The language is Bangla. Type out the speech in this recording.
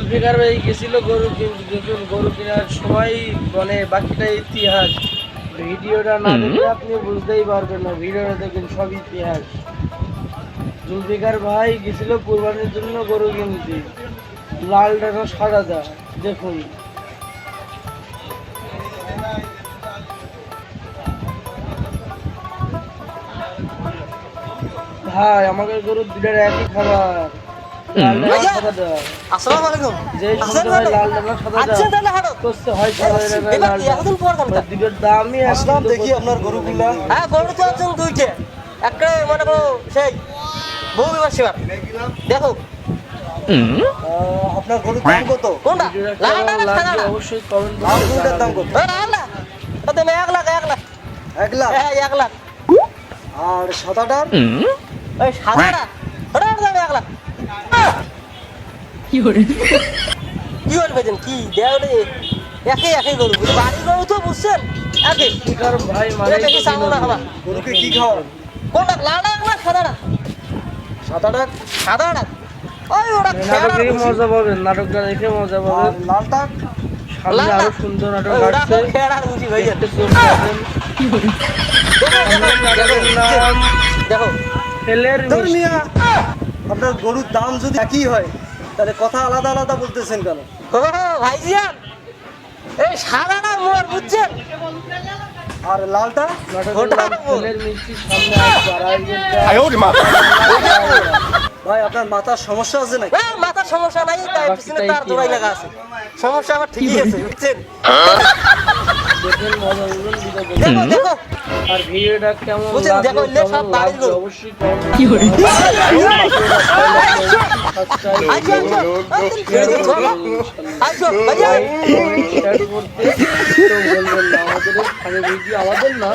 জুলফিকার ভাই গেছিল গরু কিনতে, দেখুন গরু কেনার সময় মানে বাকিটা ইতিহাস। ভিডিওটা না দেখলে আপনি বুঝতেই পারবেন না, ভিডিওটা দেখুন সব ইতিহাস। জুলফিকার ভাই গেছিল কোরবানির জন্য গরু কিনতে, লাল ডানা সাদাটা দেখুন। ভাই আমাকে গরুর দুটার একই খাবার, লাল ডানা সাদাটা। আসসালামু আলাইকুম। যে সময় লাল ডানা সাদাটা করতে হয় সাদা ডানা লাল ডানা, দুটোর দামই আসলাম দেখি আপনার গরুগুলা। হ্যাঁ, গরু তো আছেন দুইটা, একটা মনে করো সেই বউ বিবাহ সেবার দেখো। আপনার গরুর দাম কত? কোনটা? ভিডিওটা লাল কেমন না সাদা লাগবে না? অবশ্যই কমেন্ট লাল করে গরুটার দাম জানাবেন। কত? লাল না, ওটা তুমি 1 লাখ 1 লাখ 1 লাখ। হ্যাঁ 1 লাখ। আর সাদাটার? ওই সাদাটা ওটার দাম 1 লাখ। কি বলবেন কি দেও রে, একই গরু, বাড়ি গরু তো বুঝছেন একই। জুলফিকার ভাই মানে এটা দেখি চাঙ্গু না হবা। গরুকে কি খাওয়ান? কোনটা লালটা না সাদাটা? সাদাটা? সাদাটা ওই ওটা নাটক দেখে মজা পাবেন, নাটকটা দেখে মজা আর পাবেন। লালটা? সামনে লালটা? আরো সুন্দর নাটক ওটা আসছে, খেয়ার বুঝি ভাই। দেখতে চোখ রাখবেন। নাটকের নাম দেখো ছেলের ধর মিষ্টি। মিয়া, আপনার গরুর দাম যদি একই হয় তাহলে কথা আলাদা আলাদা বলতেছেন কেন? ও ভাইজিয়ান, এই সাদাটা মোর বুঝছেন, আর লালটা? নাটকের ওটা নাম বল। ছেলের মিষ্টি, সামনে আসছে আর আরেকজনটা ভাই আপনার মাথার সমস্যা আছে নাকি? মাথার সমস্যা নাই, তাই পিছনে তার দৌড়াই লাগা আছে, সমস্যা আমার ঠিকই আছে বুঝছেন। দেখেন মজা পাবেন ভিডিও দেখে। দেখো দেখো আর ভিডিওটা কেমন বুঝছেন, লাগলো দেখো, এলে সব কেমন বাড়ির লাগলো গরু। অবশ্যই কমেন্ট করে আইসো আইসো ভাইয়া। শেয়ার করতে তো বলবেন না, আমাদের ভিডিও আমাদের না।